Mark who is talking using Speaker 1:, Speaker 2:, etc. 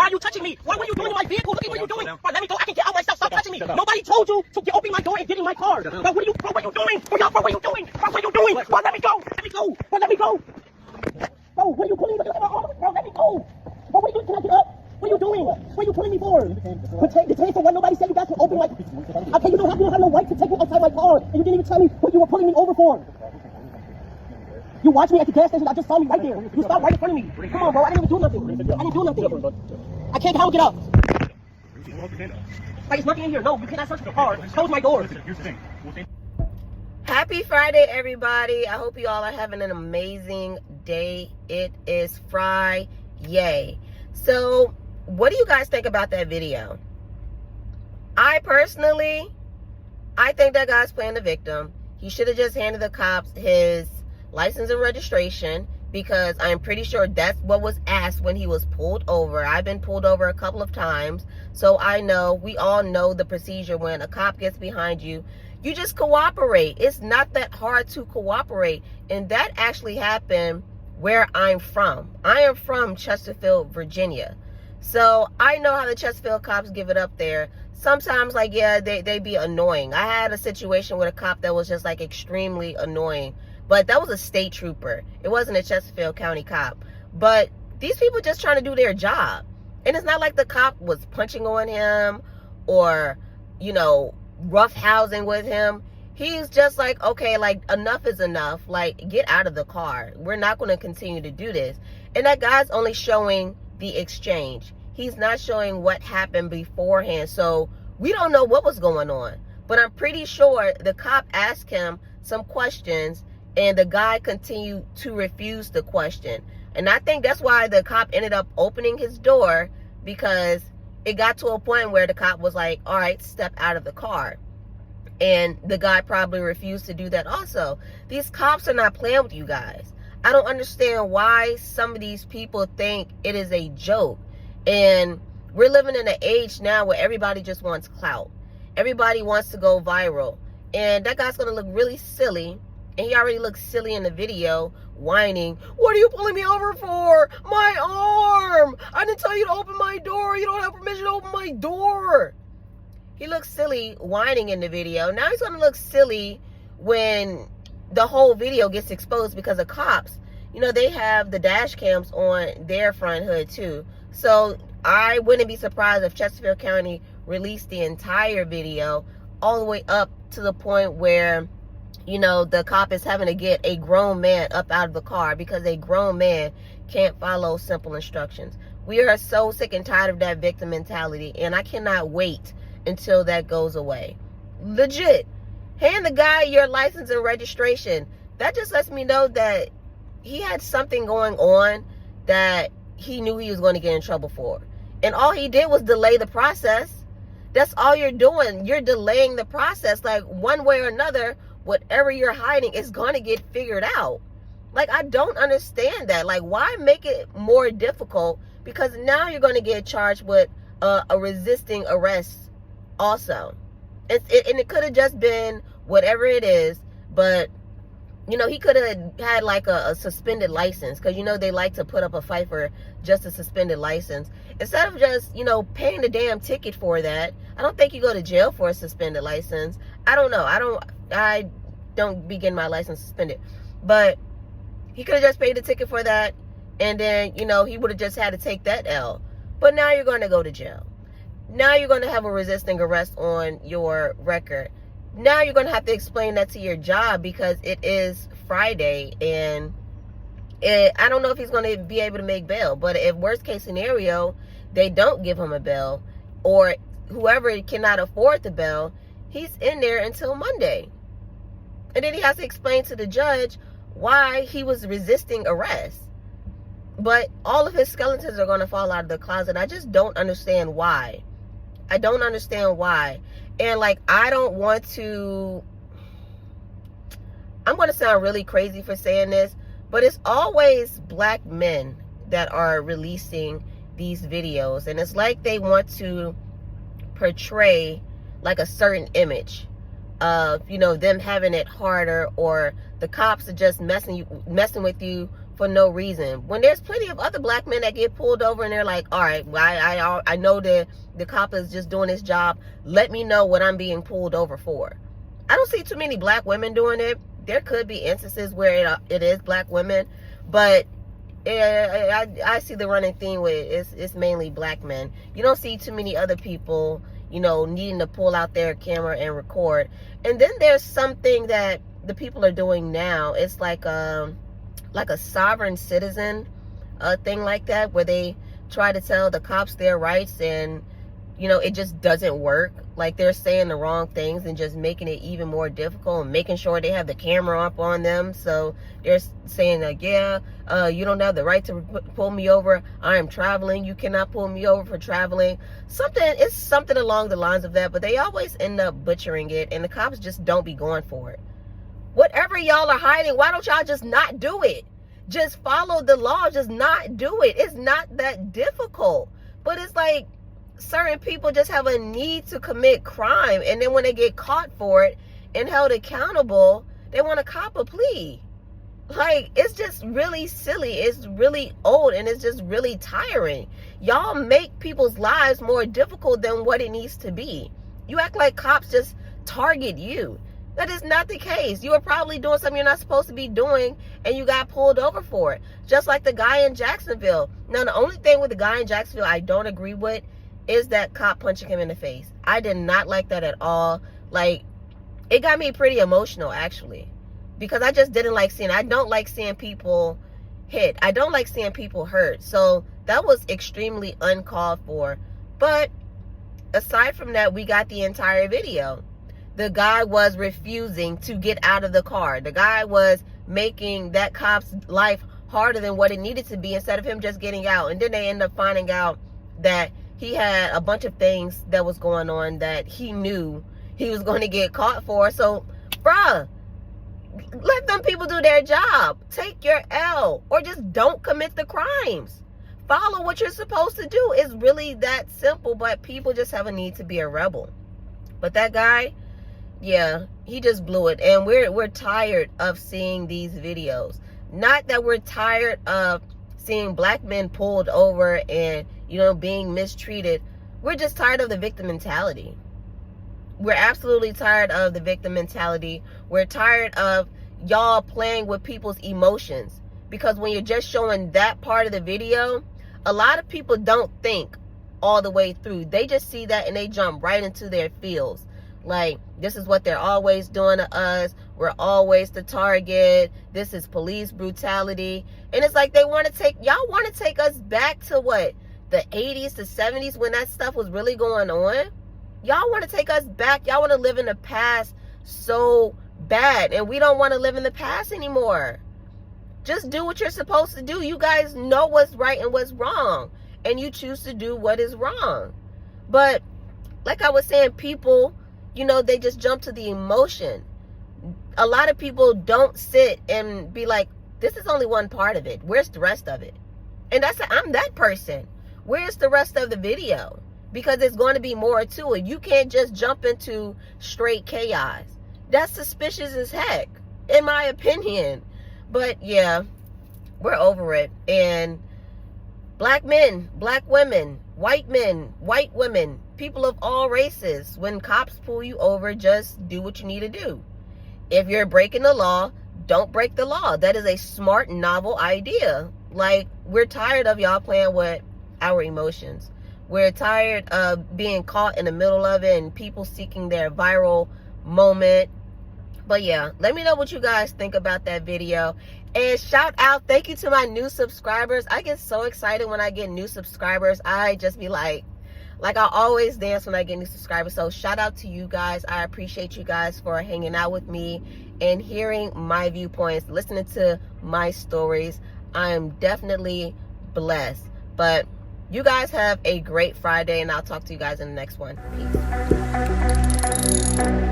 Speaker 1: are you touching me? What were you doing in my vehicle? Look at what you're doing. Bro, let me go. I can get out myself. Stop touching me. Nobody told you to open my door and get in my car. Bro, what are you, bro, what are you doing? Bro, what are you doing? Bro, what are you doing? Bro, let me go. Let me go. Bro, let me go. Bro, what are you pulling me? Bro, let me go. Bro, what are you doing? Can I get up? What are you doing? What are you pulling me for? Detain for what? Nobody said you guys can open my... Okay, you don't have no right to take me outside my car. And you didn't even tell me what you were pulling me over for. You watched me at the gas station. I just saw me right there. You stopped right in front of me. Come on, bro. I didn't even do nothing. I didn't do nothing. I can't how get up. Like, it's nothing in here. No, you cannot search the car. Close my door.
Speaker 2: Happy Friday, everybody. I hope you all are having an amazing day. It is Friday. So, what do you guys think about that video? I think that guy's playing the victim. He should have just handed the cops his license and registration, because I'm pretty sure that's what was asked when he was pulled over. I've been pulled over a couple of times, so I know, we all know the procedure. When a cop gets behind you, you just cooperate. It's not that hard to cooperate, and that actually happened where I'm from. I am from Chesterfield, Virginia. So I know how the Chesterfield cops give it up there. Sometimes, like, yeah, they be annoying. I had a situation with a cop that was just like extremely annoying, but that was a state trooper. It wasn't a Chesterfield County cop. But these people just trying to do their job. And it's not like the cop was punching on him or, you know, roughhousing with him. He's just like, okay, like, enough is enough. Like, get out of the car. We're not going to continue to do this. And that guy's only showing the exchange. He's not showing what happened beforehand. So we don't know what was going on. But I'm pretty sure the cop asked him some questions, and the guy continued to refuse the question. And I think that's why the cop ended up opening his door, because it got to a point where the cop was like, all right, step out of the car. And the guy probably refused to do that also. These cops are not playing with you guys. I don't understand why some of these people think it is a joke. And we're living in an age now where everybody just wants clout. Everybody wants to go viral. And that guy's going to look really silly. And he already looks silly in the video, whining, what are you pulling me over for? My arm! I didn't tell you to open my door. You don't have permission to open my door. He looks silly whining in the video. Now he's going to look silly when the whole video gets exposed, because the cops, you know, they have the dash cams on their front hood too. So I wouldn't be surprised if Chesterfield County released the entire video all the way up to the point where, you know, the cop is having to get a grown man up out of the car because a grown man can't follow simple instructions. We are so sick and tired of that victim mentality, and I cannot wait until that goes away. Legit. Hand the guy your license and registration. That just lets me know that he had something going on that he knew he was going to get in trouble for. And all he did was delay the process. That's all you're doing. You're delaying the process. Like, one way or another, whatever you're hiding is going to get figured out. Like, I don't understand that. Like, why make it more difficult? Because now you're going to get charged with a resisting arrest also. And it could have just been whatever it is, but, you know, he could have had like a suspended license, because, you know, they like to put up a fight for just a suspended license. Instead of just, you know, paying the damn ticket for that. I don't think you go to jail for a suspended license. I don't know. I don't be getting my license suspended. But he could have just paid the ticket for that, and then, you know, he would have just had to take that L. But now you're going to go to jail. Now you're going to have a resisting arrest on your record. Now you're going to have to explain that to your job, because it is Friday, and I don't know if he's going to be able to make bail. But if worst case scenario, they don't give him a bail, or whoever cannot afford the bail, he's in there until Monday. And then he has to explain to the judge why he was resisting arrest. But all of his skeletons are going to fall out of the closet. I just don't understand why. I don't understand why. And, like, I don't want to, I'm going to sound really crazy for saying this, but it's always black men that are releasing these videos. And it's like they want to portray like a certain image of, you know, them having it harder, or the cops are just messing with you for no reason. When there's plenty of other black men that get pulled over and they're like, all right, I know that the cop is just doing his job. Let me know what I'm being pulled over for. I don't see too many black women doing it. There could be instances where it is black women, but I see the running theme with it's mainly black men. You don't see too many other people, you know, needing to pull out their camera and record. And then there's something that the people are doing now. It's like a sovereign citizen thing like that, where they try to tell the cops their rights, and you know, it just doesn't work. Like, they're saying the wrong things and just making it even more difficult, and making sure they have the camera up on them. So they're saying like, yeah, you don't have the right to pull me over. I am traveling. You cannot pull me over for traveling. It's something along the lines of that, but they always end up butchering it, and the cops just don't be going for it. Whatever y'all are hiding, why don't y'all just not do it? Just follow the law. Just not do it. It's not that difficult. But it's like, certain people just have a need to commit crime, and then when they get caught for it and held accountable, they want to cop a plea. Like, it's just really silly. It's really old, and it's just really tiring. Y'all make people's lives more difficult than what it needs to be. You act like cops just target you. That is not the case. You are probably doing something you're not supposed to be doing, and you got pulled over for it. Just like the guy in Jacksonville. Now, the only thing with the guy in Jacksonville I don't agree with is that cop punching him in the face. I did not like that at all. Like, it got me pretty emotional, actually, because I just didn't like seeing, I don't like seeing people hit. I don't like seeing people hurt. So that was extremely uncalled for. But aside from that, we got the entire video. The guy was refusing to get out of the car. The guy was making that cop's life harder than what it needed to be, instead of him just getting out. And then they end up finding out that he had a bunch of things that was going on that he knew he was going to get caught for. So, bruh, let them people do their job. Take your L, or just don't commit the crimes. Follow what you're supposed to do. It's really that simple, but people just have a need to be a rebel. But that guy, yeah, he just blew it. And we're tired of seeing these videos. Not that we're tired of seeing black men pulled over and, you know, being mistreated. We're just tired of the victim mentality. We're absolutely tired of the victim mentality. We're tired of y'all playing with people's emotions. Because when you're just showing that part of the video, a lot of people don't think all the way through. They just see that and they jump right into their feels. Like, this is what they're always doing to us. We're always the target. This is police brutality. And it's like, y'all want to take us back to what? The 80s, the 70s, when that stuff was really going on? Y'all want to take us back. Y'all want to live in the past so bad. And we don't want to live in the past anymore. Just do what you're supposed to do. You guys know what's right and what's wrong. And you choose to do what is wrong. But like I was saying, people, you know, they just jump to the emotion. A lot of people don't sit and be like, this is only one part of it. Where's the rest of it? And I'm that person. Where's the rest of the video? Because there's going to be more to it. You can't just jump into straight chaos. That's suspicious as heck, in my opinion. But yeah, we're over it. And black men, black women, white men, white women, people of all races, when cops pull you over, just do what you need to do. If you're breaking the law, don't break the law. That is a smart, novel idea. Like, we're tired of y'all playing with our emotions. We're tired of being caught in the middle of it and people seeking their viral moment. But yeah, let me know what you guys think about that video. And shout out, thank you to my new subscribers. I get so excited when I get new subscribers. I just be like I always dance when I get new subscribers. So shout out to you guys. I appreciate you guys for hanging out with me and hearing my viewpoints, listening to my stories. I am definitely blessed. But you guys have a great Friday, and I'll talk to you guys in the next one. Peace.